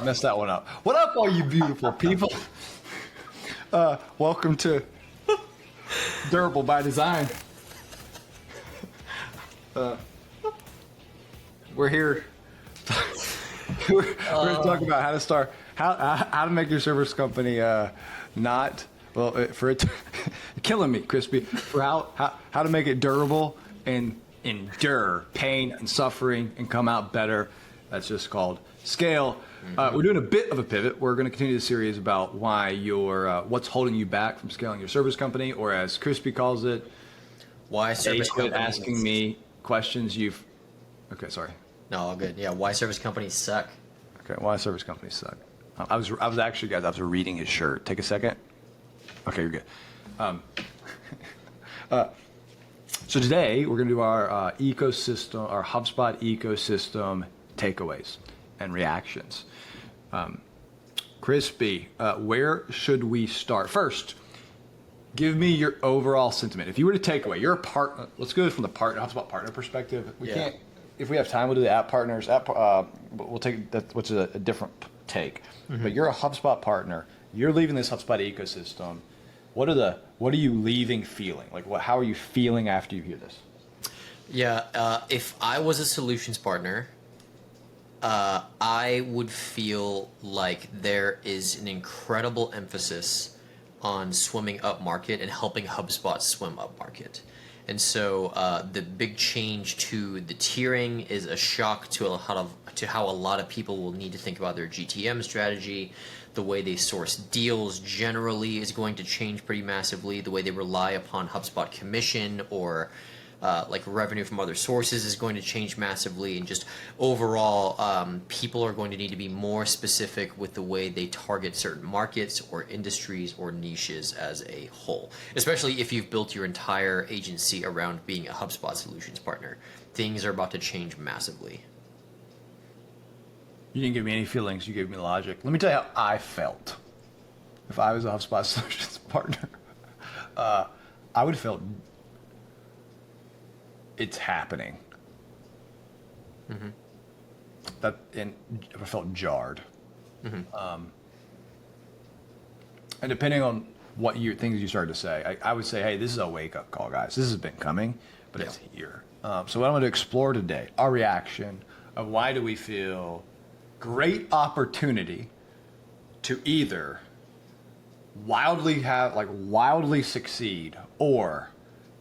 messed that one up. What up, all you beautiful people? Welcome to Durable by Design. We're here. We're going to talk about how to start, how to make your service company not, well, for it, killing me, Crispy, for how to make it durable and endure pain and suffering and come out better. That's just called scale. We're doing a bit of a pivot. We're going to continue the series about why what's holding you back from scaling your service company, or as Crispy calls it, why service companies asking me questions Okay, sorry. No, all good. Yeah, why service companies suck. Okay, why service companies suck. I was actually, guys, I was reading his shirt. Take a second. Okay, you're good. So today we're going to do our ecosystem, our HubSpot ecosystem takeaways and reactions. Crispy, where should we start? First, give me your overall sentiment. If you were to take away, you're a partner. Let's go from the HubSpot partner perspective. We can't. If we have time, we'll do the app partners. We'll take that, which is a different take. But you're a HubSpot partner. You're leaving this HubSpot ecosystem. What are you leaving feeling? Like, how are you feeling after you hear this? Yeah, if I was a solutions partner, I would feel like there is an incredible emphasis on swimming up market and helping HubSpot swim up market. And so the big change to the tiering is a shock to how a lot of people will need to think about their GTM strategy. The way they source deals generally is going to change pretty massively. The way they rely upon HubSpot commission or like revenue from other sources is going to change massively, and just overall people are going to need to be more specific with the way they target certain markets or industries or niches as a whole, especially if you've built your entire agency around being a HubSpot solutions partner. Things are about to change massively. You didn't give me any feelings, you gave me logic. Let me tell you how I felt if I was a HubSpot solutions partner. I would have felt it's happening. And I felt jarred. And depending on what things you started to say, I would say, hey, this is a wake-up call, guys. This has been coming, but it's here. So what I'm going to explore today, our reaction of why do we feel great opportunity to either wildly succeed, or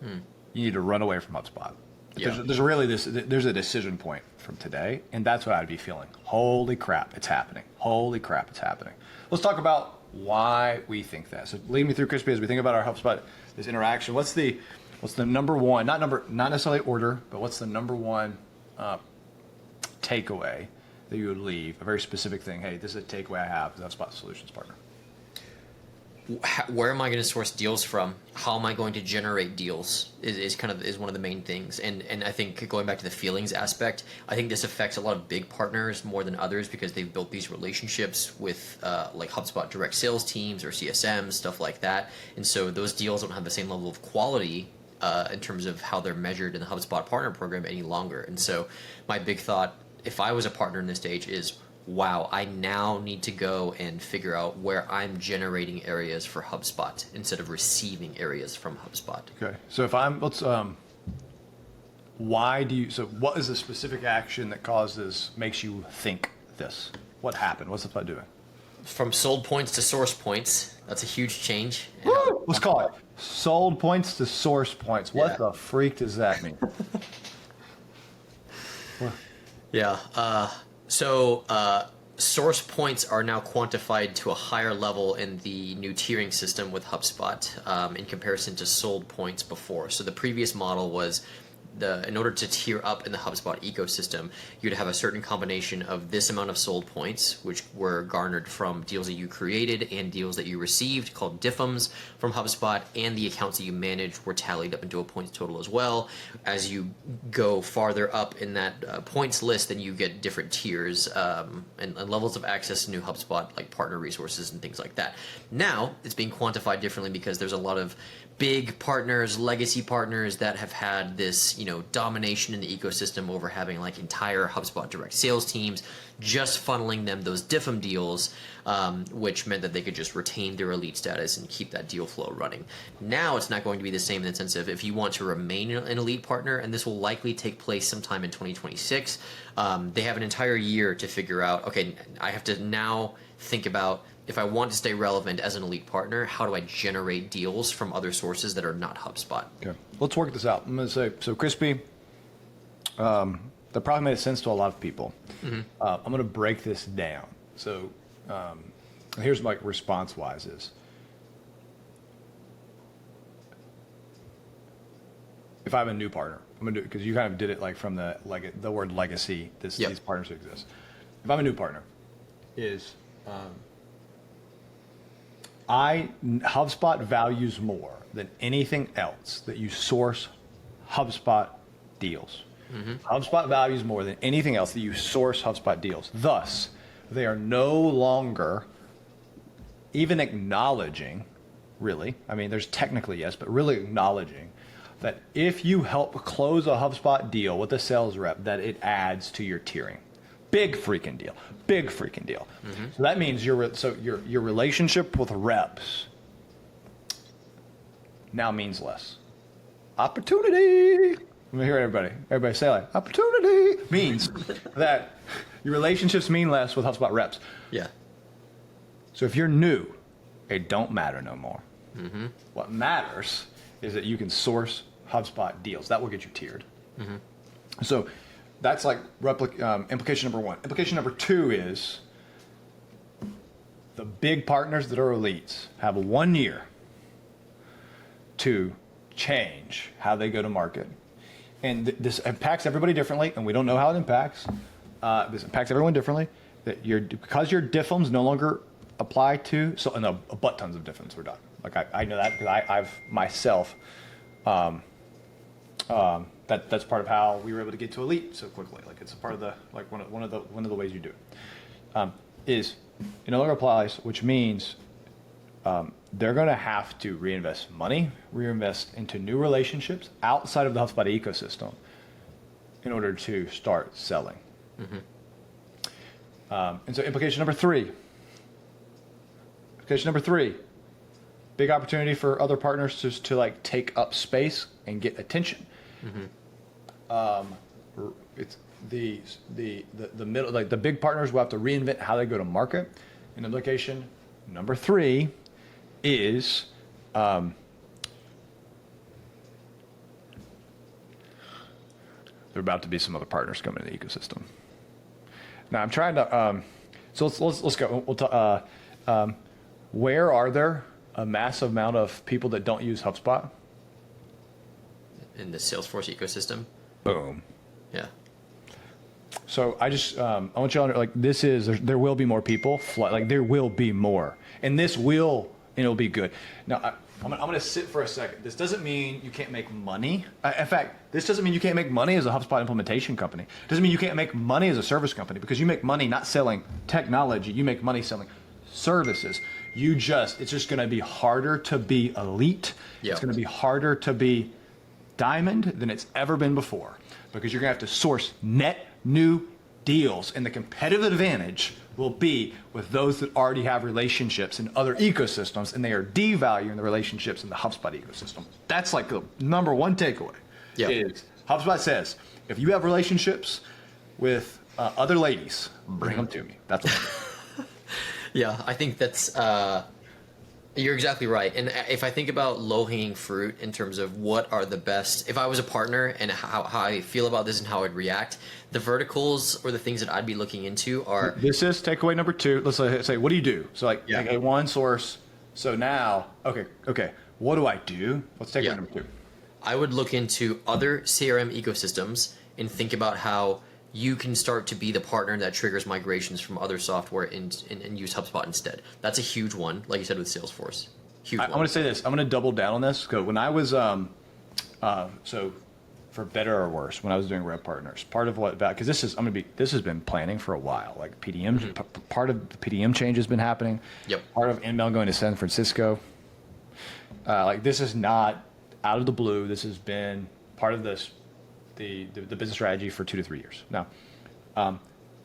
you need to run away from HubSpot. There's really there's a decision point from today, and that's what I'd be feeling. Holy crap, it's happening. Holy crap, it's happening. Let's talk about why we think that. So lead me through, Crispy, as we think about our HubSpot, this interaction. What's the number one, not necessarily order, but what's the number one takeaway that you would leave? A very specific thing. Hey, this is a takeaway I have as a HubSpot solutions partner. Where am I going to source deals from? How am I going to generate deals is one of the main things. And I think going back to the feelings aspect, I think this affects a lot of big partners more than others because they've built these relationships with like HubSpot direct sales teams or CSMs, stuff like that. And so those deals don't have the same level of quality in terms of how they're measured in the HubSpot partner program any longer. And so my big thought, if I was a partner in this stage, is wow, I now need to go and figure out where I'm generating areas for HubSpot instead of receiving areas from HubSpot. Okay, so what is the specific action that makes you think this? What happened? What's HubSpot doing? From sold points to source points, that's a huge change. Let's call it sold points to source points. What the freak does that mean? So source points are now quantified to a higher level in the new tiering system with HubSpot in comparison to sold points before. So the previous model was in order to tier up in the HubSpot ecosystem, you'd have a certain combination of this amount of sold points, which were garnered from deals that you created and deals that you received, called DIFMs from HubSpot, and the accounts that you managed were tallied up into a points total as well. As you go farther up in that points list, then you get different tiers and levels of access to new HubSpot, like partner resources and things like that. Now, it's being quantified differently because there's a lot of big partners, legacy partners that have had this, domination in the ecosystem over having like entire HubSpot direct sales teams, just funneling them those diff'em deals, which meant that they could just retain their elite status and keep that deal flow running. Now it's not going to be the same in the sense of if you want to remain an elite partner, and this will likely take place sometime in 2026, they have an entire year to figure out, okay, I have to now think about, if I want to stay relevant as an elite partner, how do I generate deals from other sources that are not HubSpot? Okay, let's work this out. I'm going to say, so Crispy, that probably made sense to a lot of people. I'm going to break this down. So here's my response-wise is, if I have a new partner, I'm going to do, because you kind of did it like from the word legacy, these partners exist. If I'm a new partner, is HubSpot values more than anything else that you source HubSpot deals. HubSpot values more than anything else that you source HubSpot deals. Thus, they are no longer even acknowledging, really, I mean, there's technically yes, but really acknowledging that if you help close a HubSpot deal with a sales rep, that it adds to your tiering. Big freaking deal. Big freaking deal. So that means your relationship with reps now means less. Opportunity. Let me hear everybody. Everybody say like, opportunity means that your relationships mean less with HubSpot reps. Yeah. So if you're new, it don't matter no more. What matters is that you can source HubSpot deals. That will get you tiered. So that's like implication number one. Implication number two is the big partners that are elites have 1 year to change how they go to market. And this impacts everybody differently, and we don't know how it impacts. This impacts everyone differently. That because your diffums no longer apply to, so no, a butt tons of diffums were done. Like I know that because I've myself. That's part of how we were able to get to elite so quickly. Like it's a part of the one of the ways you do it. Is it no longer applies, which means they're going to have to reinvest into new relationships outside of the HubSpot ecosystem in order to start selling. And so implication number three, big opportunity for other partners to like take up space and get attention. It's the middle, like the big partners will have to reinvent how they go to market. And implication number three is there are about to be some other partners coming in the ecosystem. Now I'm trying to so let's go. We'll talk, where are there a massive amount of people that don't use HubSpot? In the Salesforce ecosystem. Boom. Yeah. So I just I want you to like there will be more people like there will be more, and it'll be good. Now I'm going to sit for a second. This doesn't mean you can't make money. In fact, this doesn't mean you can't make money as a HubSpot implementation company. It doesn't mean you can't make money as a service company, because you make money not selling technology. You make money selling services. It's just going to be harder to be elite. Yep. It's going to be harder to be diamond than it's ever been before, because you're going to have to source net new deals, and the competitive advantage will be with those that already have relationships in other ecosystems, and they are devaluing the relationships in the HubSpot ecosystem. That's like the number one takeaway. Yep. Is HubSpot says, if you have relationships with other ladies, bring them to me. That's what Yeah, I think that's you're exactly right. And if I think about low-hanging fruit in terms of what are the best, if I was a partner and how I feel about this and how I'd react, the verticals or the things that I'd be looking into are... This is takeaway number two. Let's say, what do you do? So like, okay, one source. So now, okay, what do I do? Let's take takeaway number two. I would look into other CRM ecosystems and think about how you can start to be the partner that triggers migrations from other software and use HubSpot instead. That's a huge one, like you said with Salesforce. Huge one. I'm going to say this. I'm going to double down on this. Because when I was, so for better or worse, when I was doing rep partners, part of what, because this has been planning for a while. Like PDM, part of the PDM change has been happening. Yep. Part of inbound going to San Francisco. Like this is not out of the blue. This has been part of the business strategy for 2 to 3 years. Now,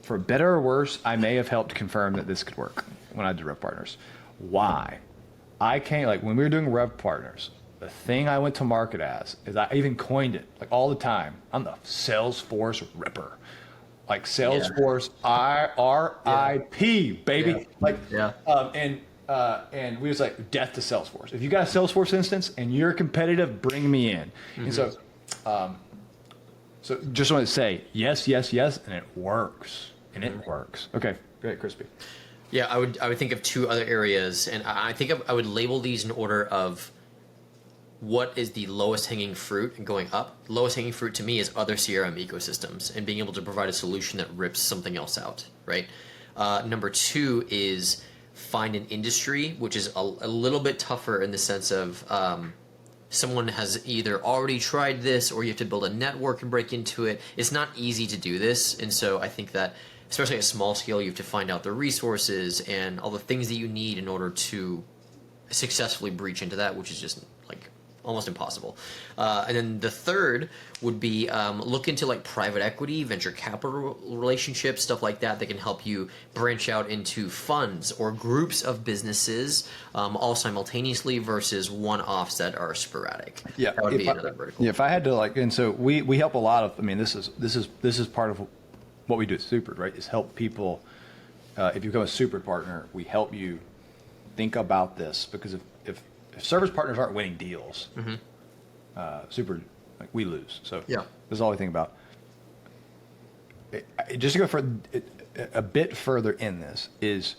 for better or worse, I may have helped confirm that this could work when I did Rev Partners. Why? Like when we were doing Rev Partners, the thing I went to market as is I even coined it like all the time. I'm the Salesforce Ripper. Like Salesforce RIP, baby. Yeah. Like, Yeah. And we was like, death to Salesforce. If you got a Salesforce instance and you're competitive, bring me in. And so just wanted to say yes, yes, yes, and it works. And it works. Okay, great, Crispy. Yeah, I would think of 2 other areas, and I think I would label these in order of what is the lowest hanging fruit and going up. Lowest hanging fruit to me is other CRM ecosystems and being able to provide a solution that rips something else out, right? Number 2 is find an industry, which is a little bit tougher in the sense of someone has either already tried this or you have to build a network and break into it. It's not easy to do this, and so I think that especially at a small scale, you have to find out the resources and all the things that you need in order to successfully breach into that, which is just like almost impossible. And then the third would be look into like private equity, venture capital relationships, stuff like that can help you branch out into funds or groups of businesses all simultaneously versus one-offs that are sporadic. Yeah, that would be another vertical. Yeah, if I had to like, and so we help a lot of. I mean, this is part of what we do at Super, right? Is help people. If you become a Super partner, we help you think about this because if service partners aren't winning deals, Super, like we lose. So yeah, this is all we think about. Just to go for a bit further in this is,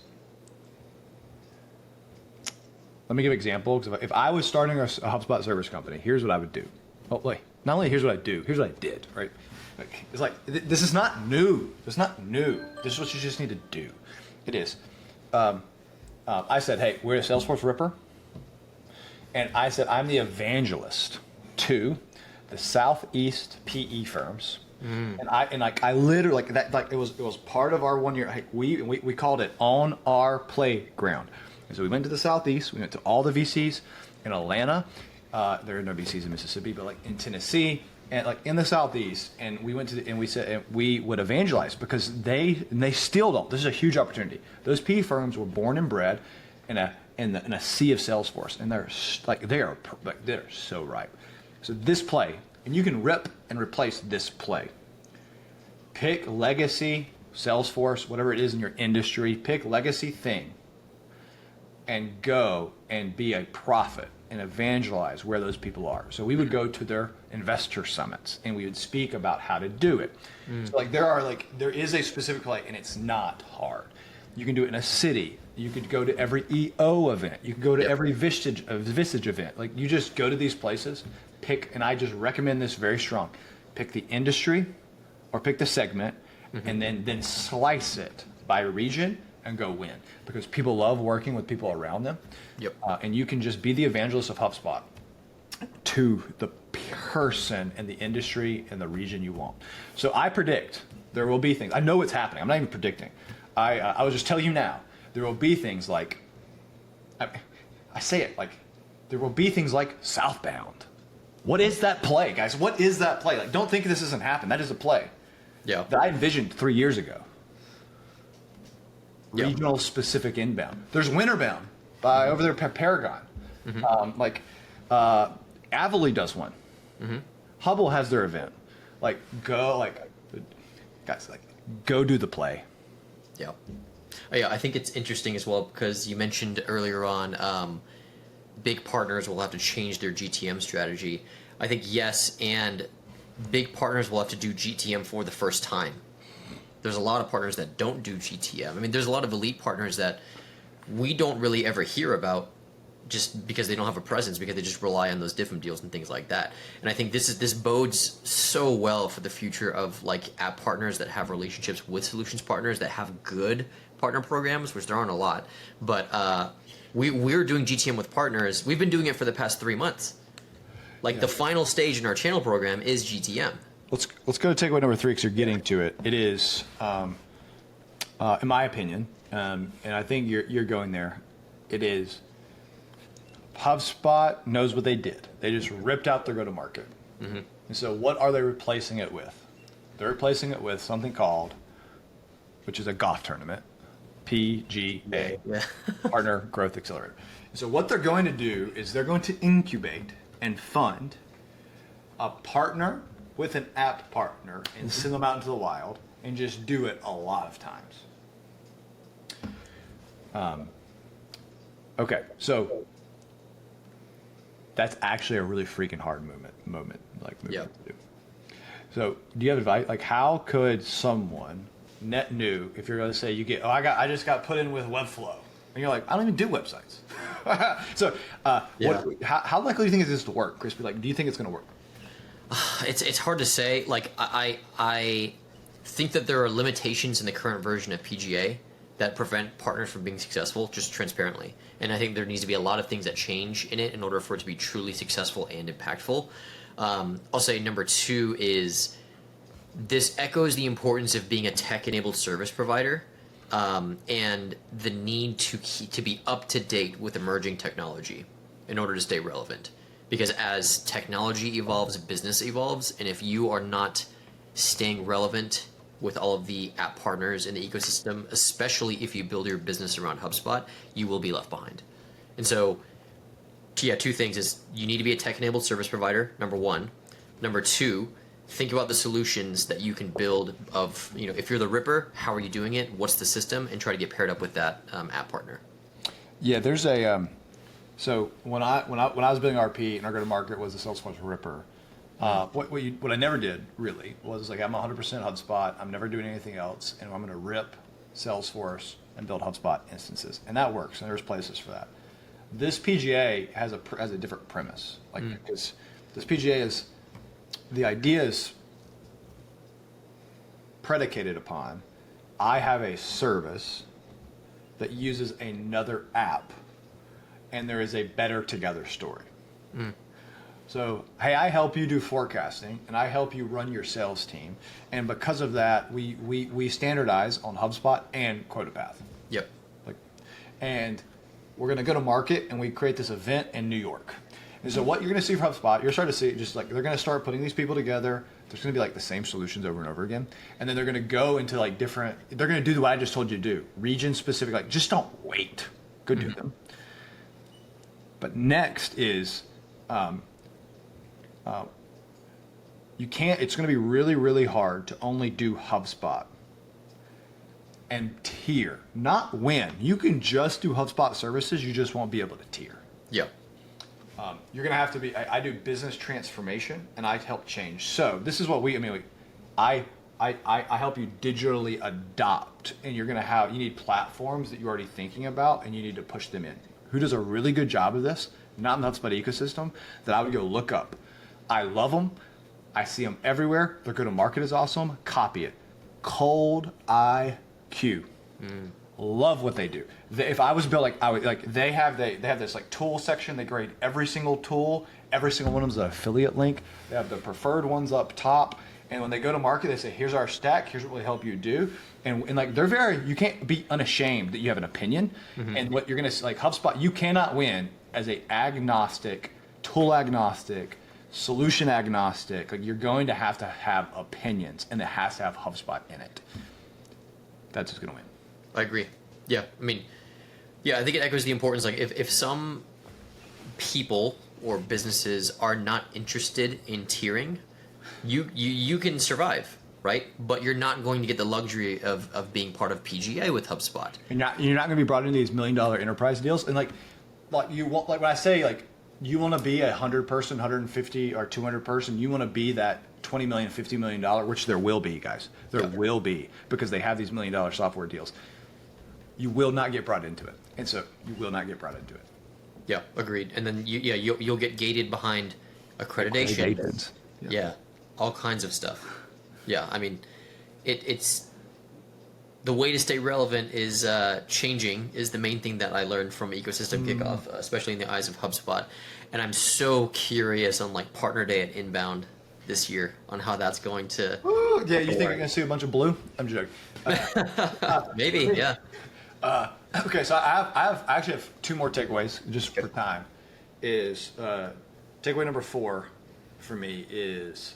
let me give an example. Because if I was starting a HubSpot service company, here's what I would do. Oh, wait, not only here's what I do, here's what I did, right? It's like, this is not new. It's not new. This is what you just need to do. It is. I said, hey, we're a Salesforce Ripper. And I said, I'm the evangelist to the Southeast PE firms. And I literally, like that, like it was part of our 1 year, like we called it On Our Playground. And so we went to the Southeast, we went to all the VCs in Atlanta. There are no VCs in Mississippi, but like in Tennessee, and like in the Southeast, and we went to and we said and we would evangelize because they still don't. This is a huge opportunity. Those PE firms were born and bred in a sea of Salesforce, and they're so ripe. So this play, and you can rip and replace this play. Pick legacy Salesforce, whatever it is in your industry. Pick legacy thing, and go and be a prophet and evangelize where those people are. So we would go to their investor summits and we would speak about how to do it. So like there is a specific play and it's not hard. You can do it in a city. You could go to every EO event. You can go to every Vistage event. Like you just go to these places, pick, and I just recommend this very strong. Pick the industry or pick the segment and then slice it by region and go win, because people love working with people around them. Yep. And you can just be the evangelist of HubSpot to the person and the industry and the region you want. So I predict there will be things. I know what's happening. I'm not even predicting. I will just tell you now. There will be things like, I say it like, there will be things like Southbound. What is that play, guys? What is that play? Like, don't think this doesn't happen. That is a play. Yeah. That I envisioned 3 years ago. Yeah. Regional specific inbound. There's Winterbound by over there at Paragon. Avily does one. Hubble has their event. Guys, go do the play. Yeah. Oh, yeah, I think it's interesting as well because you mentioned earlier on big partners will have to change their GTM strategy. I think yes, and big partners will have to do GTM for the first time. There's a lot of partners that don't do GTM. I mean, there's a lot of elite partners that we don't really ever hear about just because they don't have a presence, because they just rely on those different deals and things like that. And I think this bodes so well for the future of like app partners that have relationships with solutions partners that have good partner programs, which there aren't a lot. But we're doing GTM with partners. We've been doing it for the past 3 months. The final stage in our channel program is GTM. Let's go to takeaway number 3 because you're getting to it. It is, in my opinion, and I think you're going there. It is HubSpot knows what they did. They just ripped out their go-to-market. Mm-hmm. And so what are they replacing it with? They're replacing it with something called, which is a golf tournament, PGA, Partner Growth Accelerator. So what they're going to do is they're going to incubate and fund a partner with an app partner and send them out into the wild and just do it a lot of times. Okay, so that's actually a really freaking hard movement to do. So do you have advice? Like, how could someone net new, if you're going to say I just got put in with Webflow, and you're like, I don't even do websites. So how likely do you think is this to work, Crispy? Like, do you think it's going to work? It's hard to say. Like, I think that there are limitations in the current version of PGA that prevent partners from being successful, just transparently. And I think there needs to be a lot of things that change in it in order for it to be truly successful and impactful. I'll say number two is this echoes the importance of being a tech-enabled service provider, and the need to be up to date with emerging technology in order to stay relevant. Because as technology evolves, business evolves, and if you are not staying relevant with all of the app partners in the ecosystem, especially if you build your business around HubSpot, you will be left behind. And so, two things is you need to be a tech-enabled service provider, number one. Number two, think about the solutions that you can build of, if you're the Ripper, how are you doing it? What's the system? And try to get paired up with that app partner. Yeah, there's a, so when I was building RP and our go-to-market was the Salesforce Ripper, what I never did really was like, I'm 100% HubSpot. I'm never doing anything else, and I'm going to rip Salesforce and build HubSpot instances, and that works. And there's places for that. This PGA has a different premise, because this PGA is the idea is predicated upon I have a service that uses another app, and there is a better together story. So, hey, I help you do forecasting, and I help you run your sales team. And because of that, we standardize on HubSpot and QuotaPath. Yep. And we're going to go to market, and we create this event in New York. And so what you're going to see from HubSpot, you're starting to see just like they're going to start putting these people together. There's going to be like the same solutions over and over again. And then they're going to go into like different, they're going to do what I just told you to do. Region specific, like just don't wait. Go do them. But next is, you can't, it's going to be really, really hard to only do HubSpot and tier, not win. You can just do HubSpot services, you just won't be able to tier. Yeah. You're going to have to be, I do business transformation and I help change. So this is what I help you digitally adopt, and you're going to have, you need platforms that you're already thinking about and you need to push them in. Who does a really good job of this? Not in the HubSpot ecosystem, that I would go look up. I love them. I see them everywhere. Their go-to-market is awesome. Copy it. Cold IQ. Love what they do. If I was built they have this like tool section. They grade every single tool. Every single one of them is an affiliate link. They have the preferred ones up top. And when they go to market, they say, here's our stack. Here's what we help you do. And like they're you can't be unashamed that you have an opinion. And what you're gonna like HubSpot, you cannot win as a agnostic, tool agnostic, solution agnostic. Like you're going to have opinions, and it has to have HubSpot in it. That's who's gonna win. I agree. Yeah, I mean, I think it echoes the importance. Like, if some people or businesses are not interested in tiering, you can survive, right? But you're not going to get the luxury of being part of PGA with HubSpot. You're not going to be brought into these $1 million enterprise deals, and like you want, like when I say like you want to be a 100 person, 150 or 200 person, you want to be that 20 million, $50 million, which there will be, guys. There will be, because they have these $1 million software deals. You will not get brought into it, and so you will not get brought into it. Yeah, agreed. And then you'll get gated behind accreditation. Yeah, all kinds of stuff. Yeah, I mean, it's the way to stay relevant is changing is the main thing that I learned from Ecosystem Kickoff, especially in the eyes of HubSpot. And I'm so curious on like Partner Day at Inbound this year on how that's going to. Ooh, yeah, you think you're gonna see a bunch of blue? I'm joking. Maybe, yeah. Okay, so I actually have two more takeaways just for time. is takeaway number 4 for me is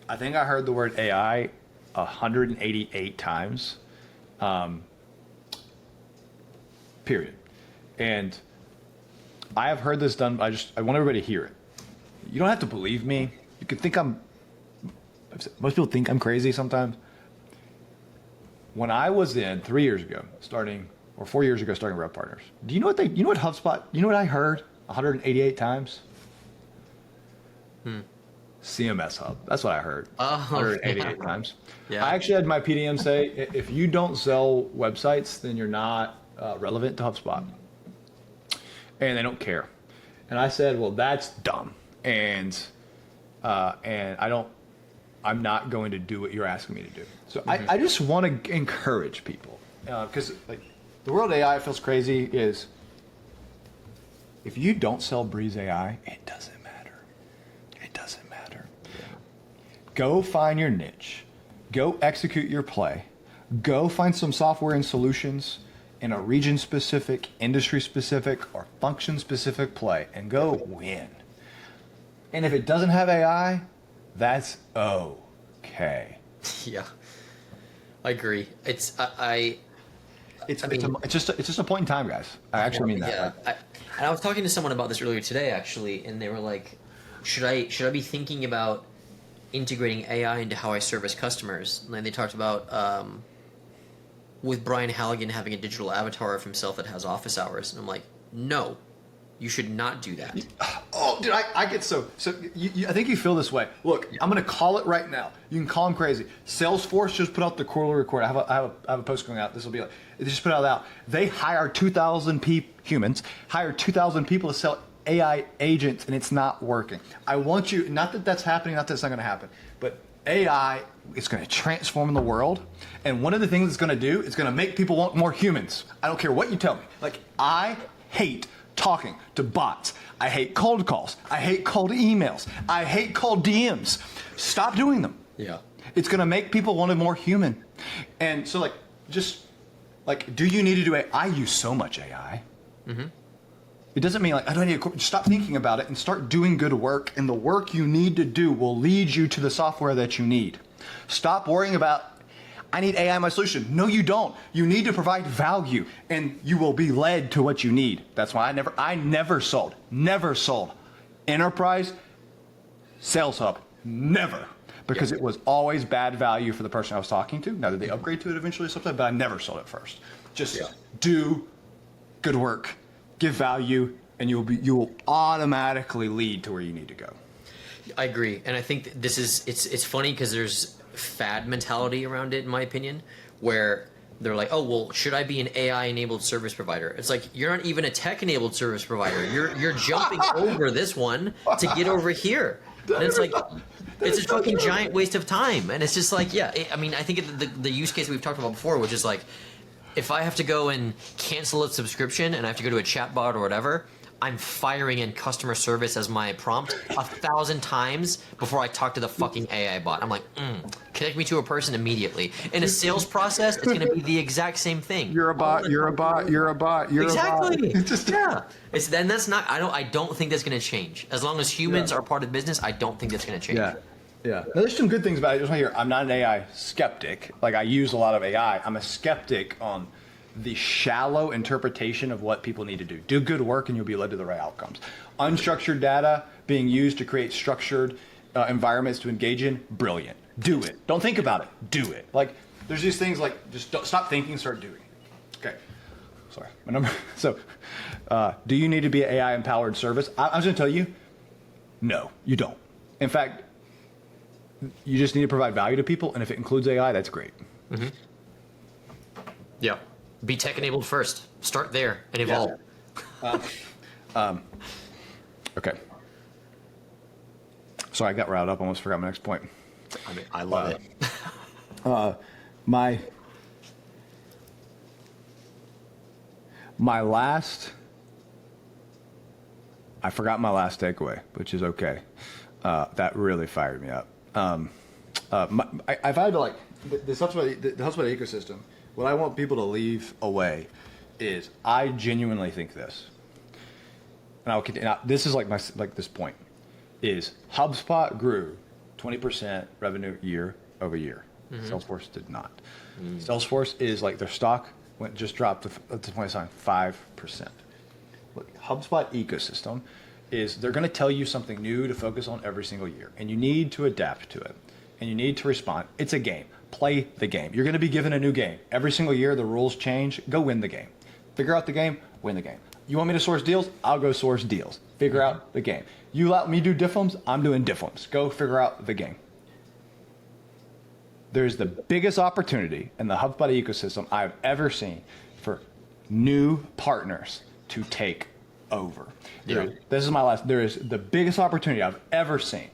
I think I heard the word AI 188 times, period. And I have heard this done. I want everybody to hear it. You don't have to believe me. You can think most people think I'm crazy sometimes. When I was in 3 years ago, or 4 years ago, starting Rev Partners, you know what HubSpot, you know what I heard 188 times? CMS Hub. That's what I heard. 188 times. Yeah. I actually had my PDM say, if you don't sell websites, then you're not relevant to HubSpot. And they don't care. And I said, well, that's dumb. And I'm not going to do what you're asking me to do. So I just want to encourage people, because like the world of AI feels crazy. Is if you don't sell Breeze AI, it doesn't matter. It doesn't matter. Go find your niche. Go execute your play. Go find some software and solutions in a region-specific, industry-specific, or function-specific play, and go win. And if it doesn't have AI, that's okay. Yeah, I agree. It's just a point in time, guys. I actually mean that. Yeah, right? and I was talking to someone about this earlier today, actually, and they were like, "Should I be thinking about integrating AI into how I service customers?" And they talked about with Brian Halligan having a digital avatar of himself that has office hours, and I'm like, no. You should not do that. Oh, dude, I get so. I think you feel this way. Look, I'm going to call it right now. You can call them crazy. Salesforce just put out the quarterly report. I have a post going out. This will be like, they just put it out. They hire 2,000 humans, hire 2,000 people to sell AI agents, and it's not working. I want you, not that that's happening, not that it's not going to happen, but AI is going to transform the world. And one of the things it's going to do is going to make people want more humans. I don't care what you tell me. Like, I hate talking to bots. I hate cold calls. I hate cold emails. I hate cold DMs. Stop doing them. Yeah. It's going to make people want more human. And so do you need to do AI? I use so much AI. Mm-hmm. It doesn't mean I don't need to stop thinking about it and start doing good work. And the work you need to do will lead you to the software that you need. Stop worrying about, I need AI in my solution. No, you don't. You need to provide value, and you will be led to what you need. That's why I never sold enterprise Sales Hub, never, because it was always bad value for the person I was talking to. Now, did they upgrade to it eventually sometime? But I never sold it first. Just do good work, give value, and you will automatically lead to where you need to go. I agree, and I think it's funny because there's fad mentality around it, in my opinion, where they're like, oh, well, should I be an AI enabled service provider? It's like, you're not even a tech enabled service provider. You're jumping over this one to get over here. And it's like, it's a fucking giant waste of time. And it's just like, I think the use case we've talked about before, which is like, if I have to go and cancel a subscription and I have to go to a chatbot or whatever, I'm firing in customer service as my prompt 1,000 times before I talk to the fucking AI bot. I'm like, connect me to a person immediately. In a sales process, it's going to be the exact same thing. You're a bot. You're a bot. You're a bot. You're exactly. a bot. Exactly. Yeah. That's not. I don't think that's going to change. As long as humans are part of business, I don't think that's going to change. Yeah. Yeah. Now, there's some good things about it. I just want to hear. I'm not an AI skeptic. Like, I use a lot of AI. I'm a skeptic on the shallow interpretation of what people need to do. Do good work and you'll be led to the right outcomes. Unstructured data being used to create structured environments to engage in, brilliant. Do it. Don't think about it. Do it. Like, there's these things like, just don't, stop thinking, start doing. Okay. Sorry. My number. So, do you need to be an AI empowered service? I was going to tell you, no, you don't. In fact, you just need to provide value to people, and if it includes AI, that's great. Mm-hmm. Yeah. Be tech enabled first. Start there and evolve. Okay. Sorry, I got riled up. Almost forgot my next point. I love it. My last. I forgot my last takeaway, which is okay. That really fired me up. I've had to the HubSpot ecosystem. What I want people to leave away is I genuinely think this. and I'll continue. Now, this is like this point is HubSpot grew 20% revenue year over year. Salesforce did not. Salesforce is like their stock just dropped at the point of 5%. Look, HubSpot ecosystem is they're going to tell you something new to focus on every single year, and you need to adapt to it, and you need to respond. It's a game. Play the game. You're going to be given a new game every single year. The rules change. Go win the game. Figure out the game. Win the game. You want me to source deals? I'll go source deals. Figure out the game. You let me do difflums? I'm doing difflums. Go figure out the game. There's the biggest opportunity in the HubSpot ecosystem I've ever seen for new partners to take over. This is my last. There is the biggest opportunity I've ever seen.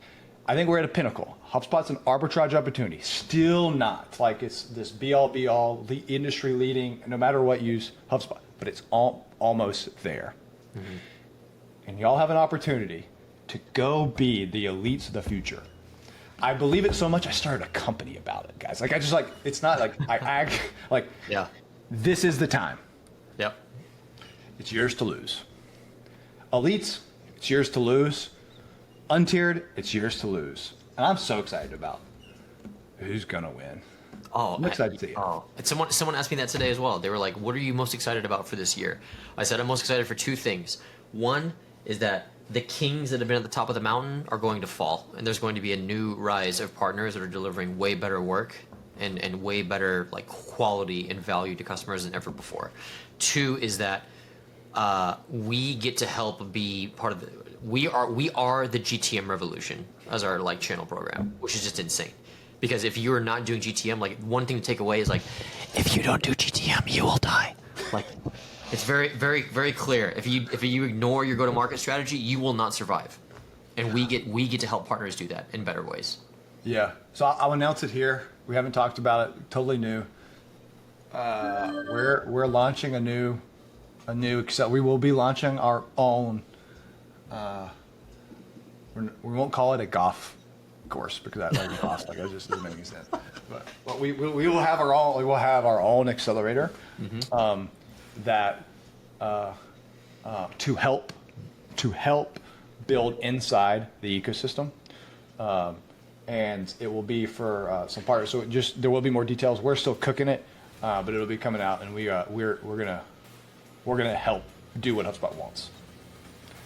I think we're at a pinnacle. HubSpot's an arbitrage opportunity. Still not like it's this be all, industry leading, no matter what, use HubSpot, but it's almost there. And y'all have an opportunity to go be the elites of the future. I believe it so much I started a company about it, guys. Like I just like it's not like I like Yeah. This is the time. Yep. It's yours to lose. Elites, it's yours to lose. Untiered, it's yours to lose. And I'm so excited about who's gonna win. Oh, I'm excited to see it. Oh, and someone asked me that today as well. They were like, "What are you most excited about for this year?" I said, "I'm most excited for two things. One is that the kings that have been at the top of the mountain are going to fall, and there's going to be a new rise of partners that are delivering way better work and way better like quality and value to customers than ever before. Two is that we get to help be part of the. We are the GTM revolution as our like channel program, which is just insane. Because if you're not doing GTM, like one thing to take away is like, if you don't do GTM, you will die. Like, it's very, very, very clear. If you ignore your go-to-market strategy, you will not survive. And we get to help partners do that in better ways. Yeah. So I'll announce it here. We haven't talked about it. Totally new. We're launching a new Excel. We will be launching our own. We won't call it a golf course because that like cost like it just doesn't make any sense. But we will have our own. We will have our own accelerator that to help build inside the ecosystem. And it will be for some partners. So there will be more details. We're still cooking it, but it'll be coming out, and we're gonna help do what HubSpot wants.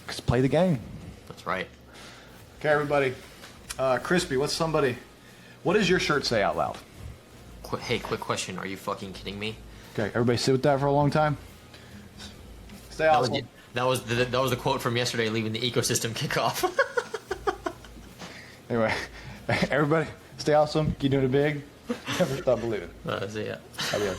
Cause play the game. That's right. Okay, everybody. Crispy, what does your shirt say out loud? Hey, quick question. Are you fucking kidding me? Okay, everybody sit with that for a long time. Stay awesome. That was the quote from yesterday, leaving the ecosystem kickoff. Anyway, everybody stay awesome. Keep doing it big. Never stop believing. See ya. Adios.